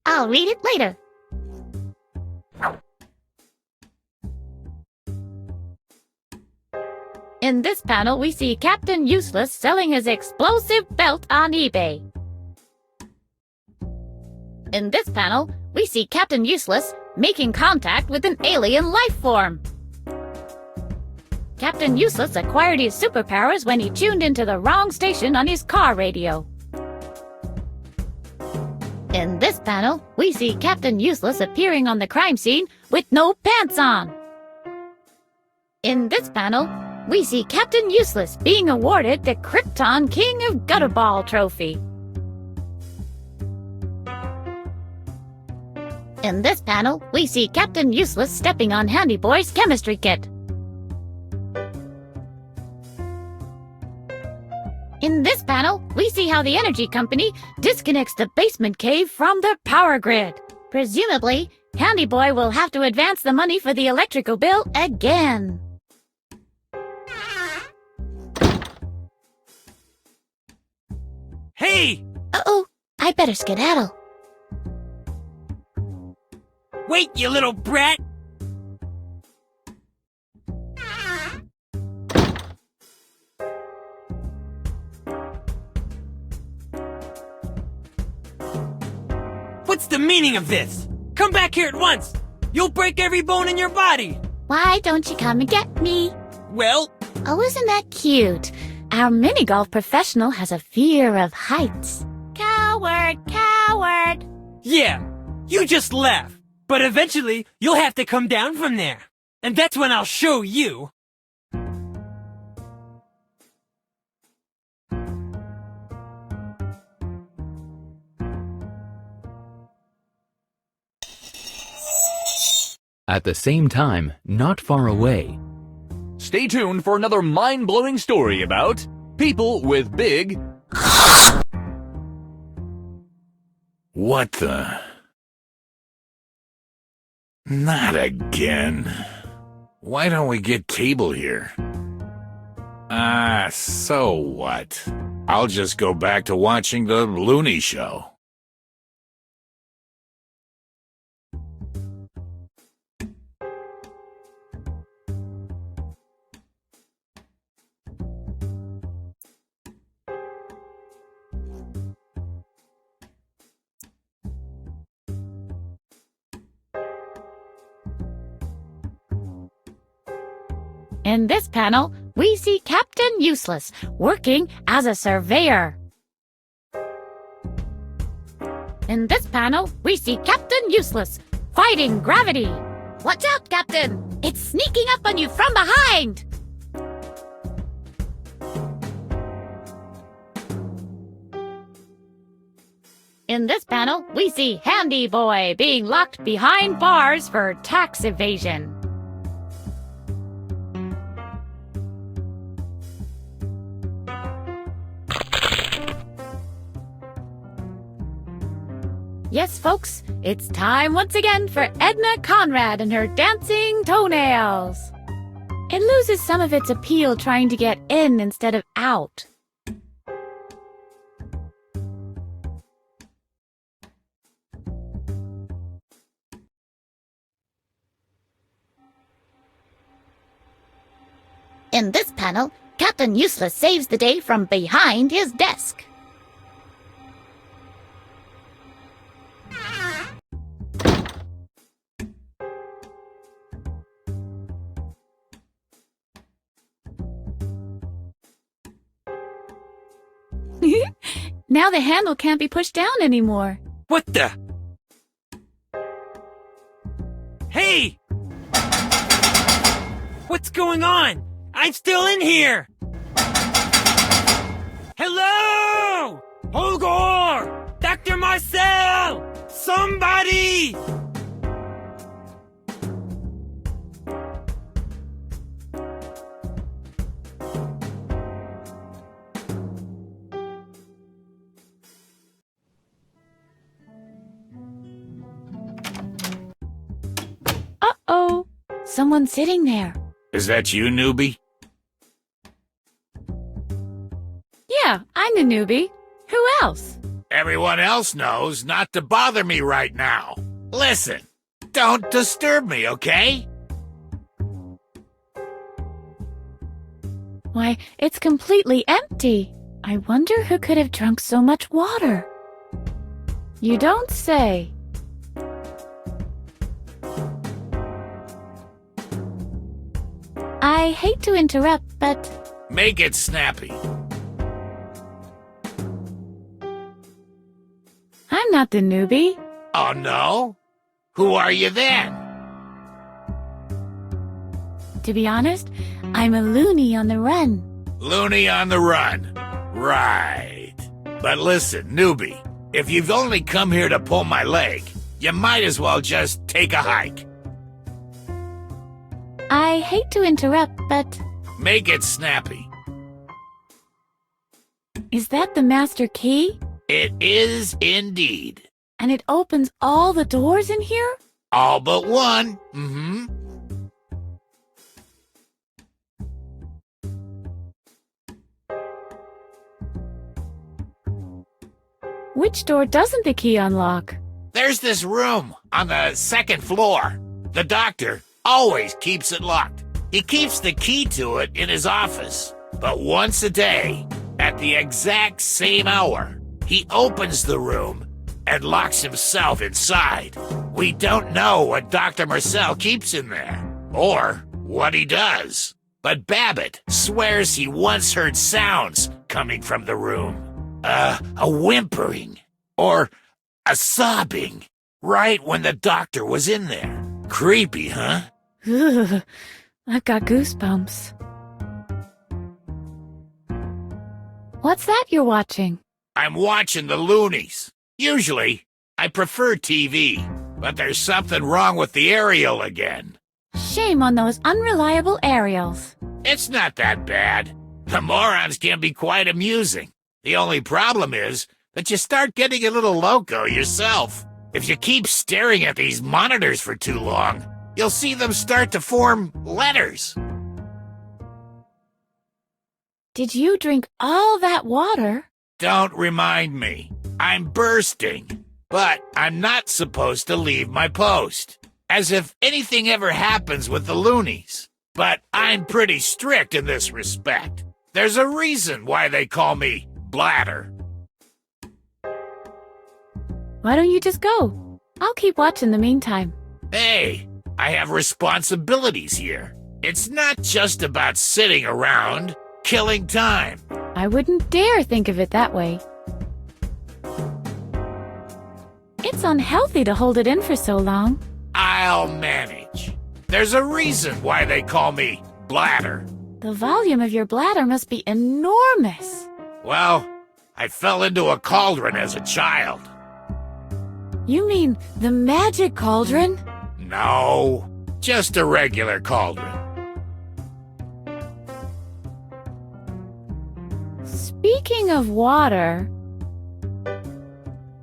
I'll read it later. In this panel, we see Captain Useless selling his explosive belt on eBay. In this panel, we see Captain Useless making contact with an alien life form. Captain Useless acquired his superpowers when he tuned into the wrong station on his car radio. In this panel, we see Captain Useless appearing on the crime scene with no pants on. In this panel, we see Captain Useless being awarded the Krypton King of Gutterball trophy. In this panel, we see Captain Useless stepping on Handy Boy's chemistry kit. In this panel, we see how the energy company disconnects the basement cave from the power grid. Presumably, Handy Boy will have to advance the money for the electrical bill again. Hey! Uh-oh, I better skedaddle. Wait, you little brat! What's the meaning of this? Come back here at once! You'll break every bone in your body! Why don't you come and get me? Well... Oh, isn't that cute? Our mini-golf professional has a fear of heights. Coward, coward! Yeah, you just laugh. But eventually, you'll have to come down from there. And that's when I'll show you. At the same time, not far away. Stay tuned for another mind-blowing story about people with big... What the... Not again. Why don't we get cable here? So what? I'll just go back to watching the Looney Show. In this panel, we see Captain Useless working as a surveyor. In this panel, we see Captain Useless fighting gravity. Watch out, Captain! It's sneaking up on you from behind! In this panel, we see Handy Boy being locked behind bars for tax evasion. Yes, folks, it's time once again for Edna Conrad and her dancing toenails. It loses some of its appeal trying to get in instead of out. In this panel, Captain Useless saves the day from behind his desk. Now the handle can't be pushed down anymore. What the? Hey! What's going on? I'm still in here! Hello! Holgor! Dr. Marcel! Somebody! Uh-oh, someone's sitting there. Is that you, newbie? Yeah, I'm the newbie. Who else? Everyone else knows not to bother me right now. Listen, don't disturb me, okay? Why, it's completely empty. I wonder who could have drunk so much water. You don't say. I hate to interrupt, but Make it snappy. I'm not the newbie. Oh, no? Who are you then? To be honest, I'm a loony on the run. Loony on the run. Right. But listen, newbie, if you've only come here to pull my leg, you might as well just take a hike. I hate to interrupt, but Make it snappy. is that the master key? It is indeed. And it opens all the doors in here? All but one. Which door doesn't the key unlock? There's this room on the second floor. The doctor always keeps it locked. He keeps the key to it in his office. But once a day, at the exact same hour, he opens the room and locks himself inside. We don't know what Dr. Marcel keeps in there, or what he does. But Babbitt swears he once heard sounds coming from the room. A whimpering, or a sobbing, right when the doctor was in there. Creepy, huh? Ugh, I've got goosebumps. What's that you're watching? I'm watching the Loonies. Usually, I prefer TV, but there's something wrong with the aerial again. Shame on those unreliable aerials. It's not that bad. The morons can be quite amusing. The only problem is that you start getting a little loco yourself. If you keep staring at these monitors for too long, you'll see them start to form letters. Did you drink all that water? Don't remind me. I'm bursting. But I'm not supposed to leave my post. As if anything ever happens with the Loonies. But I'm pretty strict in this respect. There's a reason why they call me Bladder. Why don't you just go? I'll keep watching the meantime. Hey, I have responsibilities here. It's not just about sitting around, killing time. I wouldn't dare think of it that way. It's unhealthy to hold it in for so long. I'll manage. There's a reason why they call me Bladder. The volume of your bladder must be enormous. Well, I fell into a cauldron as a child. You mean the magic cauldron? No, just a regular cauldron. Speaking of water,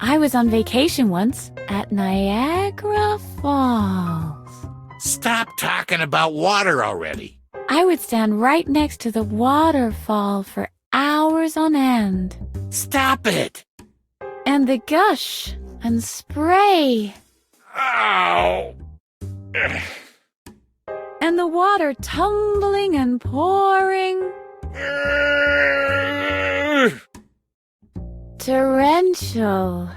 I was on vacation once at Niagara Falls. Stop talking about water already. I would stand right next to the waterfall for hours on end. Stop it! And the gush and spray. Ow! And the water tumbling and pouring. Torrential.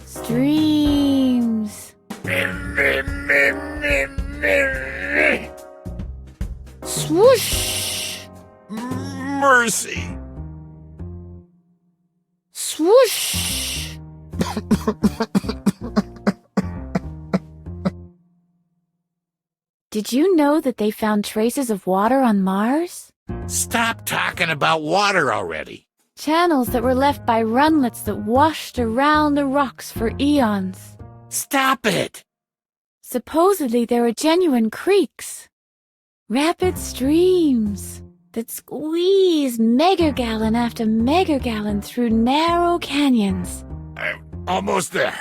Streams. Swoosh. Mercy! Swoosh. Did you know that they found traces of water on Mars? Stop talking about water already. Channels that were left by runlets that washed around the rocks for eons. Stop it! Supposedly there are genuine creeks. Rapid streams that squeeze megagallon after megagallon through narrow canyons. I'm almost there.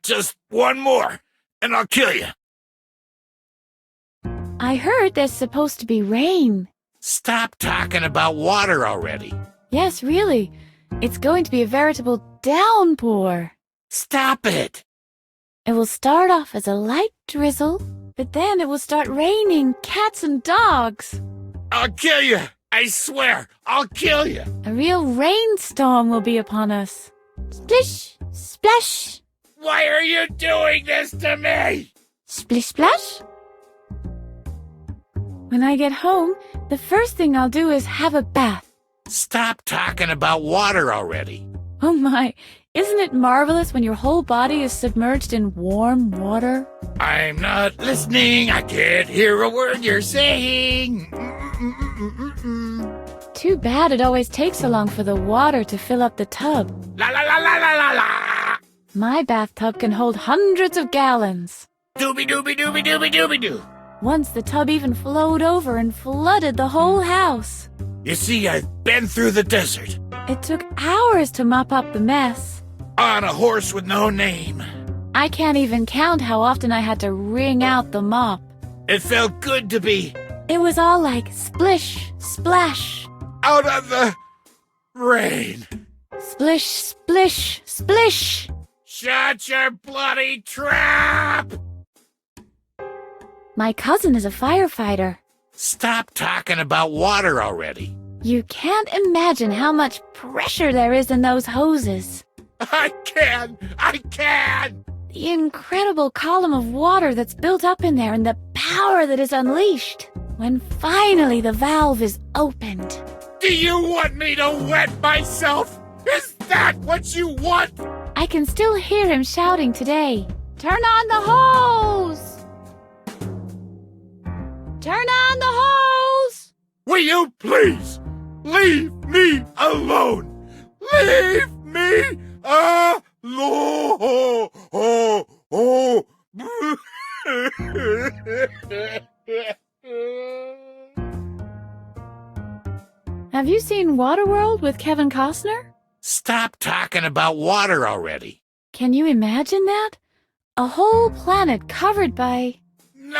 Just one more, and I'll kill you. I heard there's supposed to be rain. Stop talking about water already. Yes, really. It's going to be a veritable downpour. Stop it. It will start off as a light drizzle, but then it will start raining cats and dogs. I'll kill you. I swear, I'll kill you. A real rainstorm will be upon us. Splish, splash, Why are you doing this to me? splish, splash. When I get home, the first thing I'll do is have a bath. Stop talking about water already. Oh my, isn't it marvelous when your whole body is submerged in warm water? I'm not listening. I can't hear a word you're saying. Too bad it always takes so long for the water to fill up the tub. La la la la la la la. My bathtub can hold hundreds of gallons. Doobie doobie doobie doobie doobie doo. Once the tub even flowed over and flooded the whole house. You see, I've been through the desert. It took hours to mop up the mess. On a horse with no name. I can't even count how often I had to wring out the mop. It felt good to be It was all like splish, splash, out of the rain. splish, splish, splish. Shut your bloody trap! My cousin is a firefighter. Stop talking about water already. You can't imagine how much pressure there is in those hoses. I can! The incredible column of water that's built up in there and the power that is unleashed when finally the valve is opened. Do you want me to wet myself? Is that what you want? I can still hear him shouting today. Turn on the hose! Turn on the hose! Will you please leave me alone? Leave me alone! Have you seen Waterworld with Kevin Costner? Stop talking about water already. Can you imagine that? A whole planet covered by No!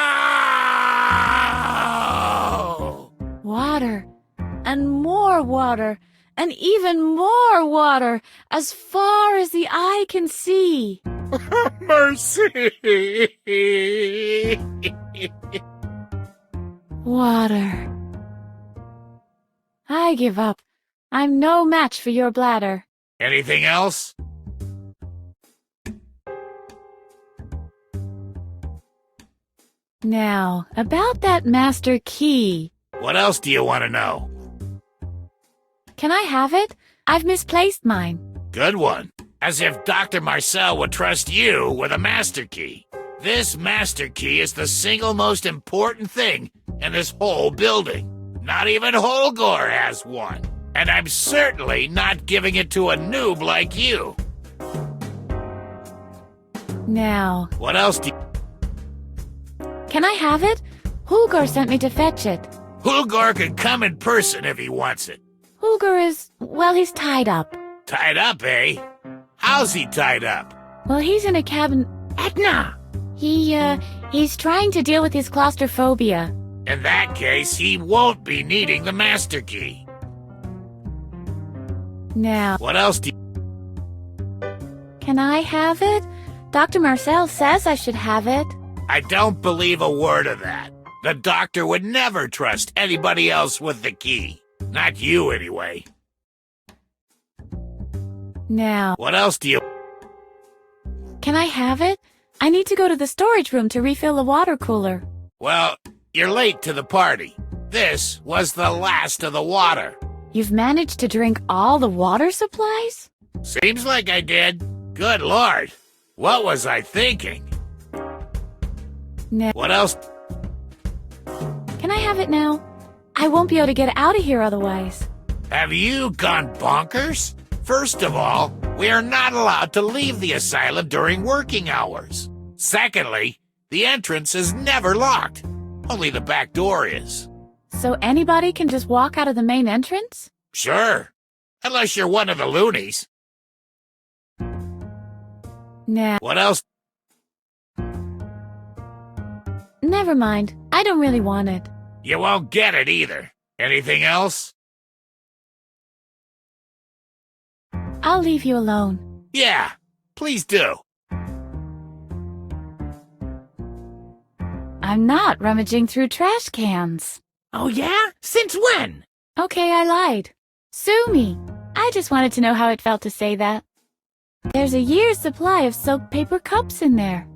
water, and more water, and even more water, as far as the eye can see. Mercy! Water. I give up. I'm no match for your bladder. Anything else? Now, about that master key. What else do you want to know? Can I have it? I've misplaced mine. Good one. As if Dr. Marcel would trust you with a master key. This master key is the single most important thing in this whole building. Not even Holgor has one. And I'm certainly not giving it to a noob like you. Now, What else do you... can I have it? Hulgur sent me to fetch it. Holgor can come in person if he wants it. Hulgur is, well, he's tied up. Tied up, eh? How's he tied up? Well, he's in a cabin. Edna! He's trying to deal with his claustrophobia. In that case, he won't be needing the master key. Now, What else do you... can I have it? Dr. Marcel says I should have it. I don't believe a word of that. The doctor would never trust anybody else with the key. Not you, anyway. Now, What else do you... can I have it? I need to go to the storage room to refill the water cooler. Well, you're late to the party. This was the last of the water. You've managed to drink all the water supplies? Seems like I did. Good Lord. What was I thinking? Now, What else? can I have it now? I won't be able to get out of here otherwise. Have you gone bonkers? First of all, we are not allowed to leave the asylum during working hours. Secondly, the entrance is never locked. Only the back door is. So anybody can just walk out of the main entrance? Sure. Unless you're one of the loonies. Now, What else? never mind. I don't really want it. You won't get it either. Anything else? I'll leave you alone. Yeah, please do. I'm not rummaging through trash cans. Oh yeah? Since when? Okay, I lied. Sue me. I just wanted to know how it felt to say that. There's a year's supply of soaked paper cups in there.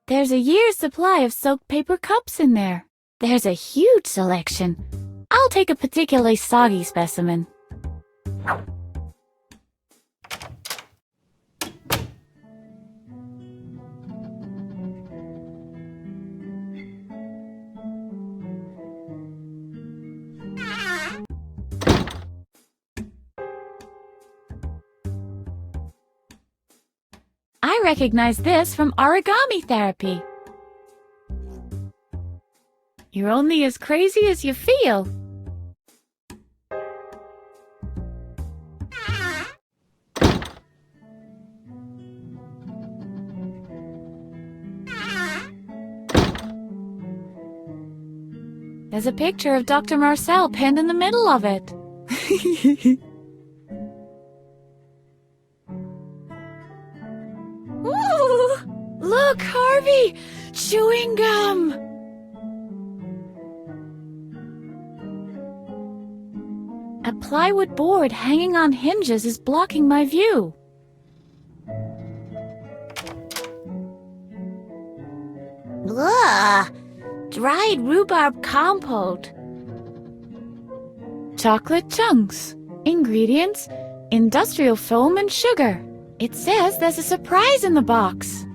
There's a year's supply of soaked paper cups in there. There's a huge selection. I'll take a particularly soggy specimen. I recognize this from origami therapy. You're only as crazy as you feel. There's a picture of Dr. Marcel pinned in the middle of it. Ooh, look, Harvey! Chewing gum! A plywood board hanging on hinges is blocking my view. Ugh! Dried rhubarb compote. Chocolate chunks. Ingredients: industrial foam and sugar. It says there's a surprise in the box.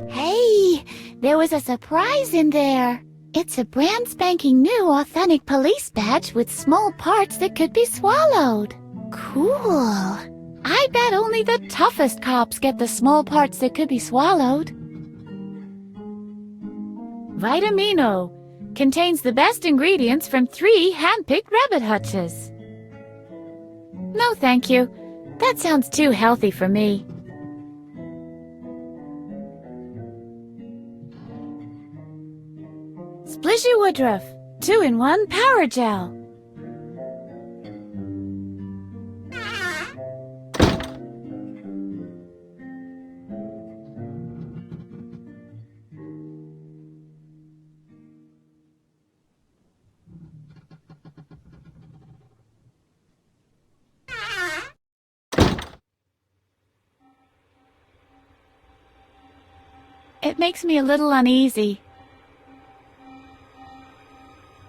Hey, there was a surprise in there. It's a brand spanking new authentic police badge with small parts that could be swallowed. Cool. I bet only the toughest cops get the small parts that could be swallowed. Vitamino. Contains the best ingredients from 3 hand-picked rabbit hutches. No, thank you. That sounds too healthy for me. Splishy Woodruff 2-in-1 Power Gel. It makes me a little uneasy.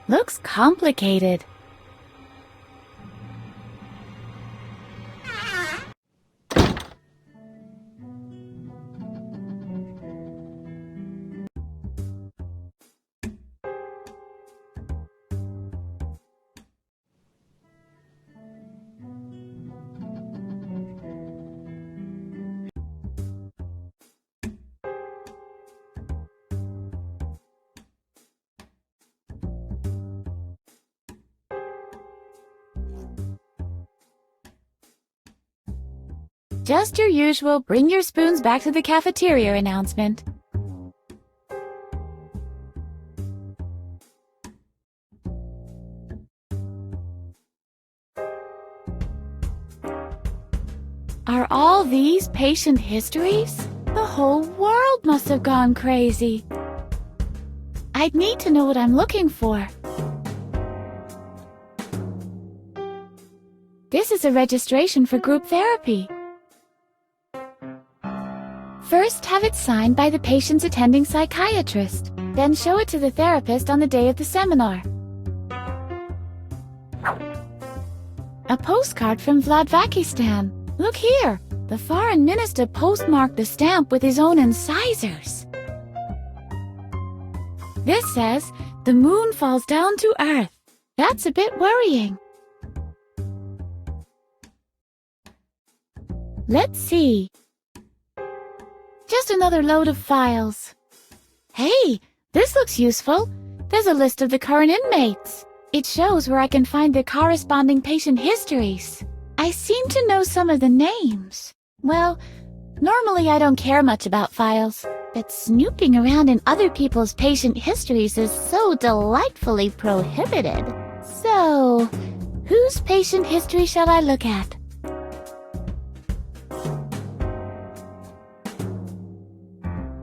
Looks complicated. Just your usual bring your spoons back to the cafeteria announcement. Are all these patient histories? The whole world must have gone crazy. I'd need to know what I'm looking for. This is a registration for group therapy. First, have it signed by the patient's attending psychiatrist. Then show it to the therapist on the day of the seminar. A postcard from Vladvakistan. Look here. The foreign minister postmarked the stamp with his own incisors. This says, the moon falls down to Earth. That's a bit worrying. Let's see. Just another load of files. Hey, this looks useful. There's a list of the current inmates. It shows where I can find the corresponding patient histories. I seem to know some of the names. Well, normally I don't care much about files. But snooping around in other people's patient histories is so delightfully prohibited. So, whose patient history shall I look at?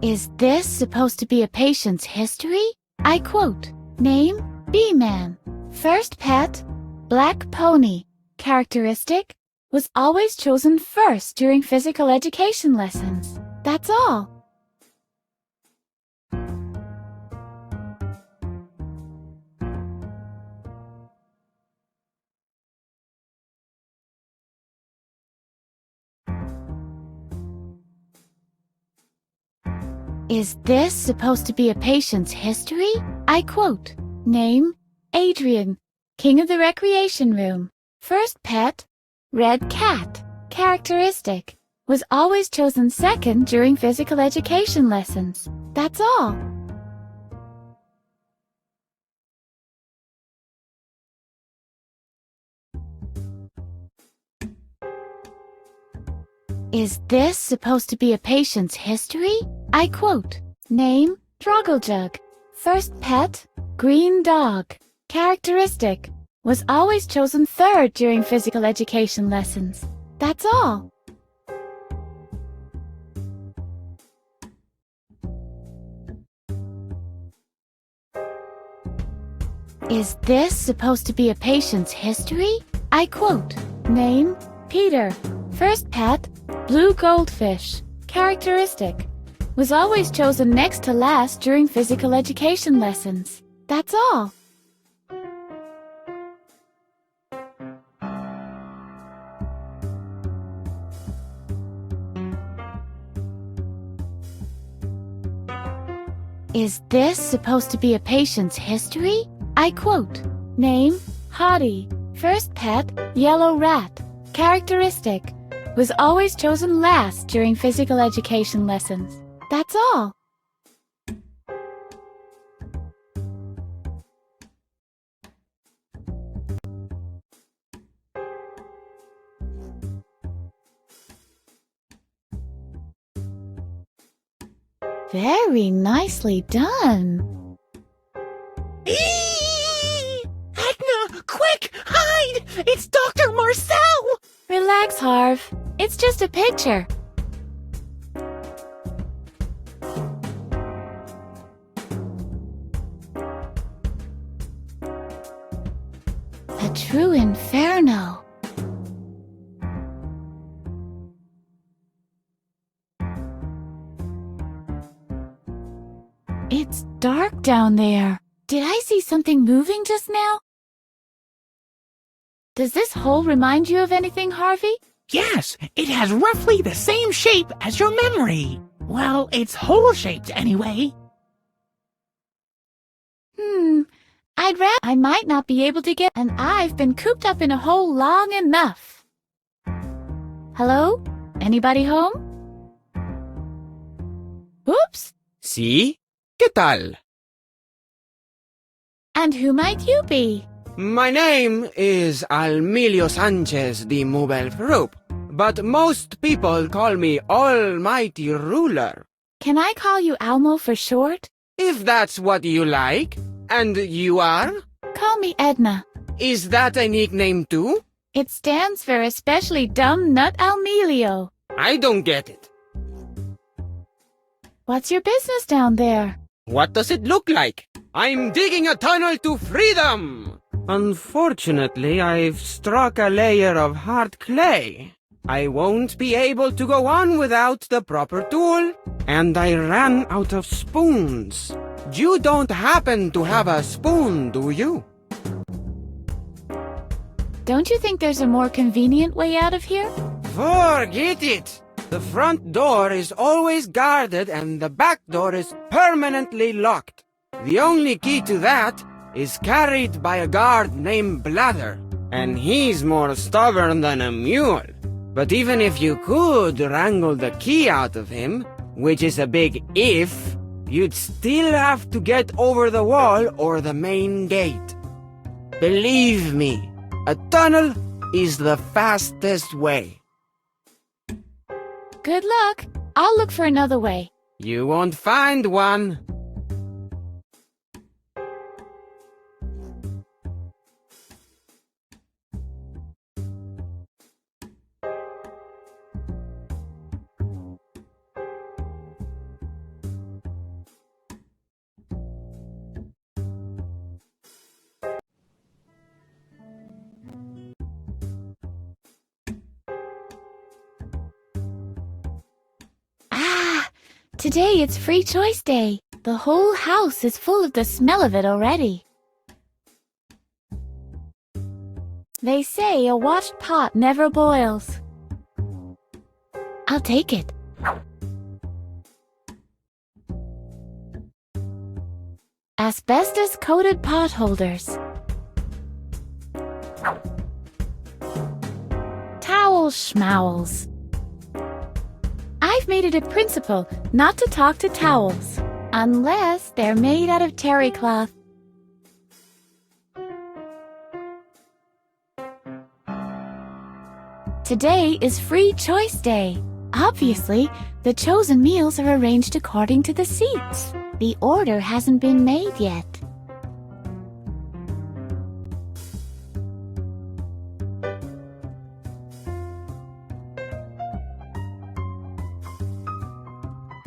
Is this supposed to be a patient's history? I quote, name, B-man. First pet, black pony. Characteristic, was always chosen first during physical education lessons. That's all. Is this supposed to be a patient's history? I quote, name, Adrian, king of the recreation room. First pet, red cat. Characteristic, was always chosen second during physical education lessons. That's all. Is this supposed to be a patient's history? I quote, name, Drogglejug. First pet, green dog. Characteristic, was always chosen third during physical education lessons. That's all. Is this supposed to be a patient's history? I quote, name, Peter. First pet, blue goldfish. Characteristic, was always chosen next to last during physical education lessons. That's all. Is this supposed to be a patient's history? I quote, name, Hottie. First pet, yellow rat. Characteristic, was always chosen last during physical education lessons. That's all. Very nicely done. Edna, quick, hide! It's Dr. Marcel! Relax, Harv. It's just a picture. A true inferno. It's dark down there. Did I see something moving just now? Does this hole remind you of anything, Harvey? Yes, it has roughly the same shape as your memory. Well, it's hole-shaped anyway. I might not be able to get, and I've been cooped up in a hole long enough. Hello? Anybody home? Oops. ¿Sí? ¿Qué tal? And who might you be? My name is Almilio Sanchez de Mubelfrup, but most people call me Almighty Ruler. Can I call you Almo for short? If that's what you like. And you are? Call me Edna. Is that a nickname too? It stands for Especially Dumb Nut Almilio. I don't get it. What's your business down there? What does it look like? I'm digging a tunnel to freedom! Unfortunately, I've struck a layer of hard clay. I won't be able to go on without the proper tool, and I ran out of spoons. You don't happen to have a spoon, do you? Don't you think there's a more convenient way out of here? Forget it! The front door is always guarded and the back door is permanently locked. The only key to that is carried by a guard named Blather, and he's more stubborn than a mule. But even if you could wrangle the key out of him, which is a big if, you'd still have to get over the wall or the main gate. Believe me, a tunnel is the fastest way. Good luck. I'll look for another way. You won't find one. Today it's free choice day. The whole house is full of the smell of it already. They say a washed pot never boils. I'll take it. Asbestos-coated pot holders. Towel schmowels. I've made it a principle not to talk to towels, unless they're made out of terry cloth. Today is free choice day. Obviously, the chosen meals are arranged according to the seats. The order hasn't been made yet.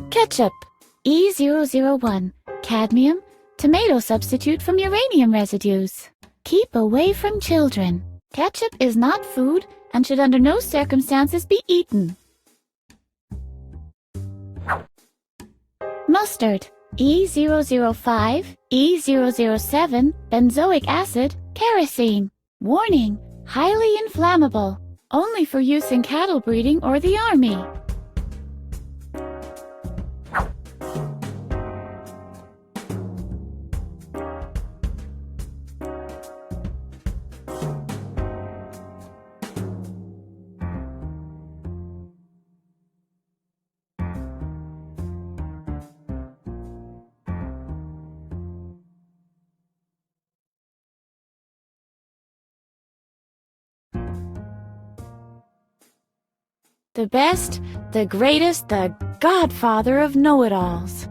Ketchup, E001, cadmium, tomato substitute from uranium residues. Keep away from children. Ketchup is not food and should under no circumstances be eaten. Mustard, E005, E007, benzoic acid, kerosene. Warning, highly inflammable. Only for use in cattle breeding or the army. The best, the greatest, the godfather of know-it-alls.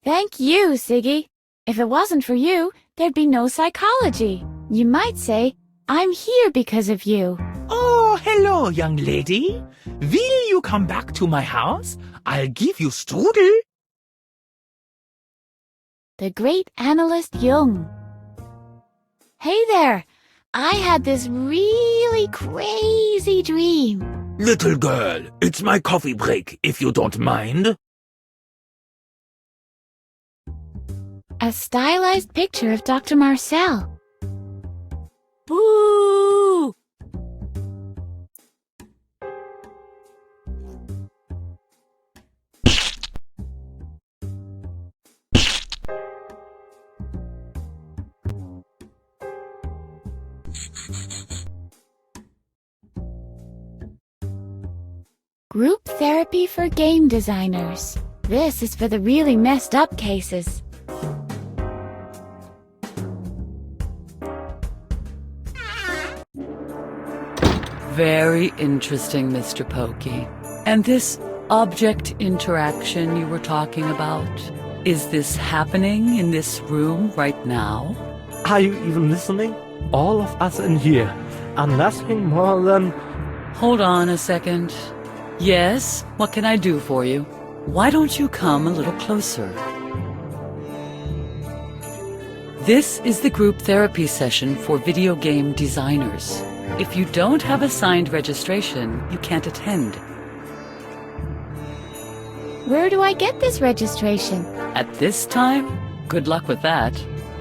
Thank you, Siggy. If it wasn't for you, there'd be no psychology. You might say, I'm here because of you. Oh, hello, young lady. Will you come back to my house? I'll give you strudel. The great analyst Jung. Hey there. I had this really crazy dream. Little girl, it's my coffee break, if you don't mind. A stylized picture of Dr. Marcel. Boo! Group therapy for game designers. This is for the really messed up cases. Very interesting, Mr. Pokey. And this object interaction you were talking about, is this happening in this room right now? Are you even listening? All of us in here are nothing more than... Hold on a second. Yes, what can I do for you? Why don't you come a little closer? This is the group therapy session for video game designers. If you don't have a signed registration, you can't attend. Where do I get this registration? At this time, good luck with that.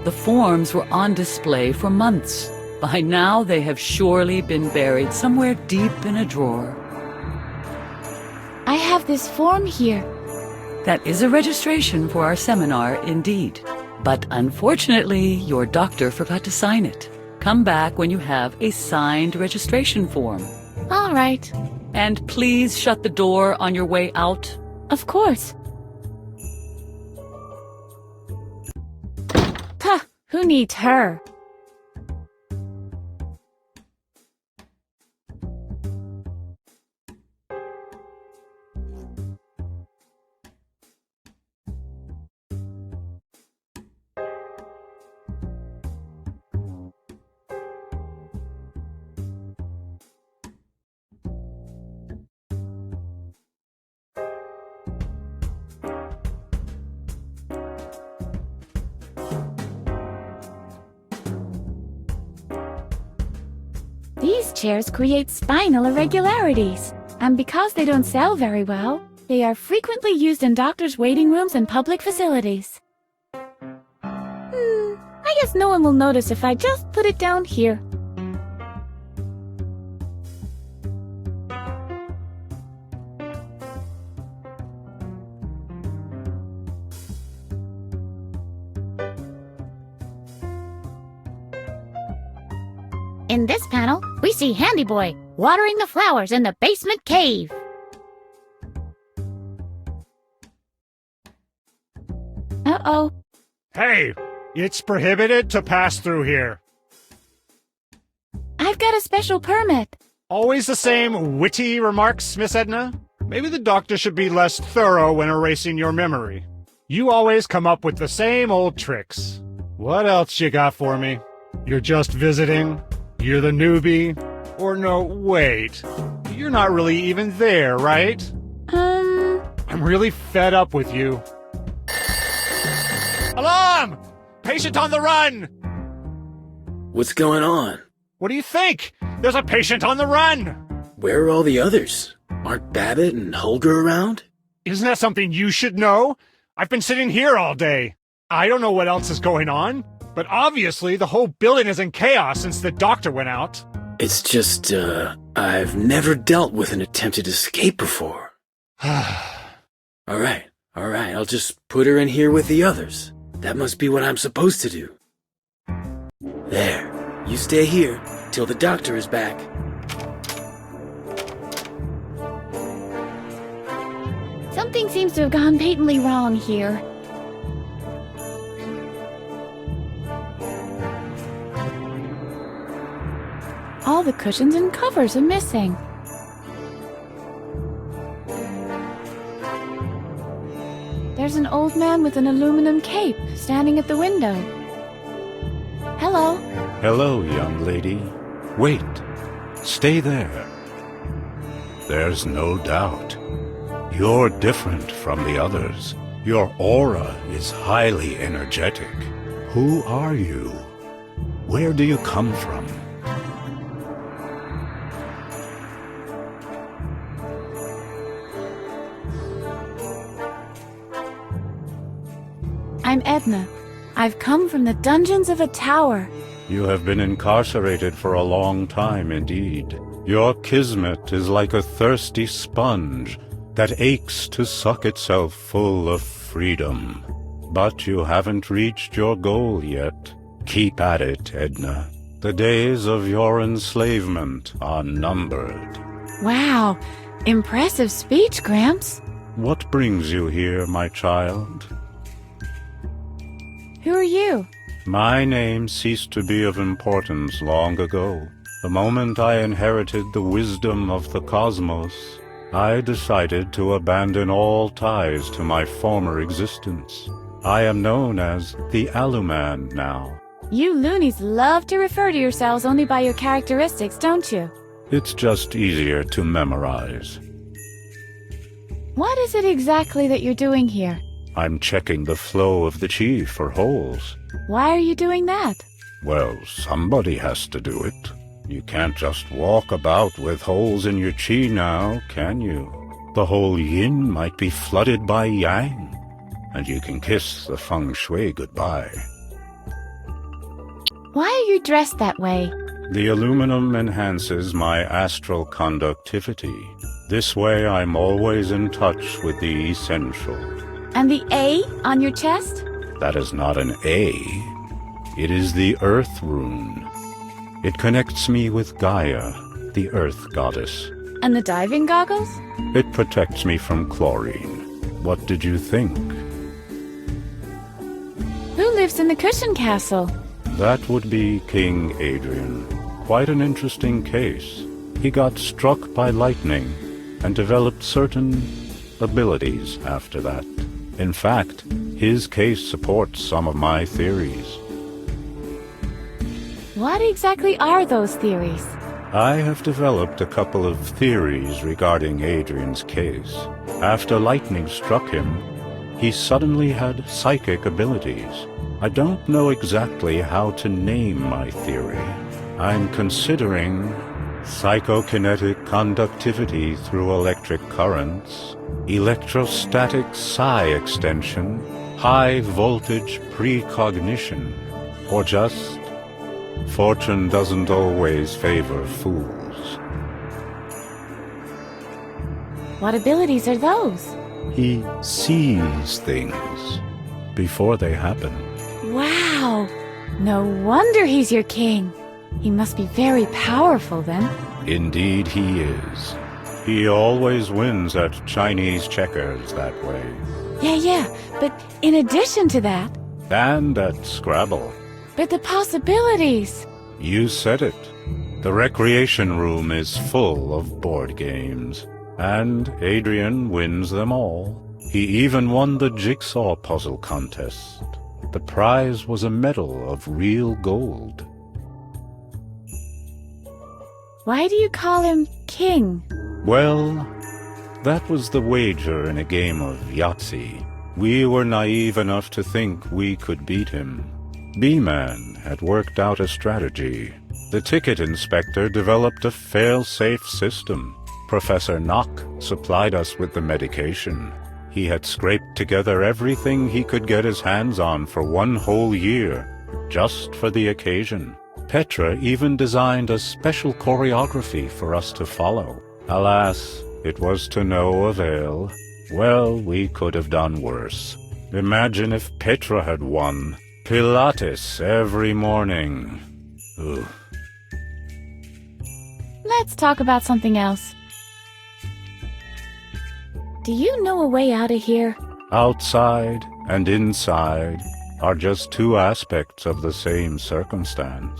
The forms were on display for months. By now, they have surely been buried somewhere deep in a drawer. I have this form here. That is a registration for our seminar, indeed. But unfortunately, your doctor forgot to sign it. Come back when you have a signed registration form. All right. And please shut the door on your way out. Of course. Puh, who needs her? These chairs create spinal irregularities, and because they don't sell very well, they are frequently used in doctors' waiting rooms and public facilities. I guess no one will notice if I just put it down here. In this panel, we see Handy Boy watering the flowers in the basement cave. Uh-oh. Hey, it's prohibited to pass through here. I've got a special permit. Always the same witty remarks, Miss Edna? Maybe the doctor should be less thorough when erasing your memory. You always come up with the same old tricks. What else you got for me? You're just visiting? You're the newbie? Or no, wait. You're not really even there, right? I'm really fed up with you. Alarm! Patient on the run! What's going on? What do you think? There's a patient on the run! Where are all the others? Aren't Babbitt and Holger around? Isn't that something you should know? I've been sitting here all day. I don't know what else is going on, but obviously the whole building is in chaos since the doctor went out. It's just, I've never dealt with an attempted escape before. Alright, I'll just put her in here with the others. That must be what I'm supposed to do. There, you stay here till the doctor is back. Something seems to have gone patently wrong here. All the cushions and covers are missing. There's an old man with an aluminum cape standing at the window. Hello. Hello, young lady. Wait. Stay there. There's no doubt. You're different from the others. Your aura is highly energetic. Who are you? Where do you come from? I'm Edna. I've come from the dungeons of a tower. You have been incarcerated for a long time indeed. Your kismet is like a thirsty sponge that aches to suck itself full of freedom. But you haven't reached your goal yet. Keep at it, Edna. The days of your enslavement are numbered. Wow, impressive speech, Gramps. What brings you here, my child? Who are you? My name ceased to be of importance long ago. The moment I inherited the wisdom of the cosmos, I decided to abandon all ties to my former existence. I am known as the Aluman now. You loonies love to refer to yourselves only by your characteristics, don't you? It's just easier to memorize. What is it exactly that you're doing here? I'm checking the flow of the chi for holes. Why are you doing that? Well, somebody has to do it. You can't just walk about with holes in your chi now, can you? The whole yin might be flooded by yang, and you can kiss the feng shui goodbye. Why are you dressed that way? The aluminum enhances my astral conductivity. This way I'm always in touch with the essential. And the A on your chest? That is not an A. It is the Earth Rune. It connects me with Gaia, the Earth Goddess. And the diving goggles? It protects me from chlorine. What did you think? Who lives in the Cushion Castle? That would be King Adrian. Quite an interesting case. He got struck by lightning and developed certain abilities after that. In fact, his case supports some of my theories. What exactly are those theories? I have developed a couple of theories regarding Adrian's case. After lightning struck him, he suddenly had psychic abilities. I don't know exactly how to name my theory. I'm considering psychokinetic conductivity through electric currents, electrostatic psi extension, high voltage precognition, or just fortune doesn't always favor fools. What abilities are those? He sees things before they happen. Wow! No wonder he's your king. He must be very powerful then. Indeed he is. He always wins at Chinese checkers that way. Yeah, but in addition to that... And at Scrabble. But the possibilities! You said it. The recreation room is full of board games. And Adrian wins them all. He even won the jigsaw puzzle contest. The prize was a medal of real gold. Why do you call him King? Well, that was the wager in a game of Yahtzee. We were naive enough to think we could beat him. B-Man had worked out a strategy. The ticket inspector developed a fail-safe system. Professor Knock supplied us with the medication. He had scraped together everything he could get his hands on for 1 whole year, just for the occasion. Petra even designed a special choreography for us to follow. Alas, it was to no avail. Well, we could have done worse. Imagine if Petra had won. Pilates every morning. Ugh. Let's talk about something else. Do you know a way out of here? Outside and inside are just two aspects of the same circumstance.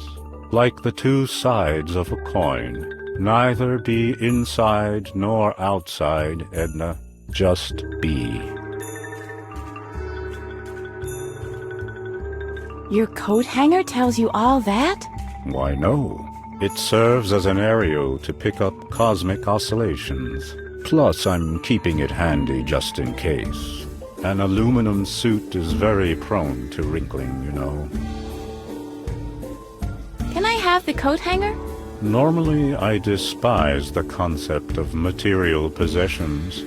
Like the two sides of a coin. Neither be inside nor outside, Edna. Just be. Your coat hanger tells you all that? Why, no. It serves as an aerial to pick up cosmic oscillations. Plus, I'm keeping it handy just in case. An aluminum suit is very prone to wrinkling, you know. Can I have the coat hanger? Normally, I despise the concept of material possessions,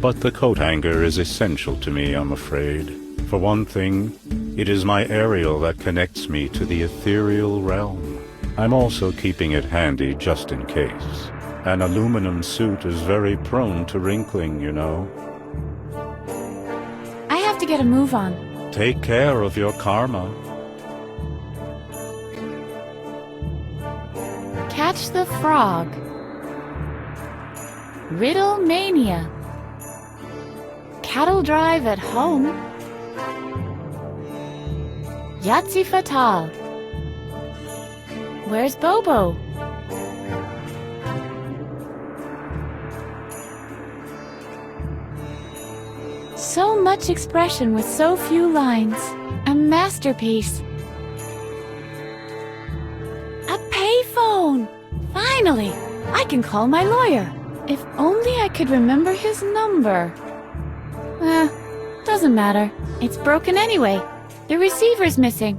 but the coat hanger is essential to me, I'm afraid. For one thing, it is my aerial that connects me to the ethereal realm. I'm also keeping it handy just in case. An aluminum suit is very prone to wrinkling, you know. I have to get a move on. Take care of your karma. Catch the frog. Riddle mania. Cattle drive at home. Yahtzee fatal. Where's Bobo? So much expression with so few lines. A masterpiece. A payphone! Finally! I can call my lawyer. If only I could remember his number. Doesn't matter. It's broken anyway. The receiver's missing.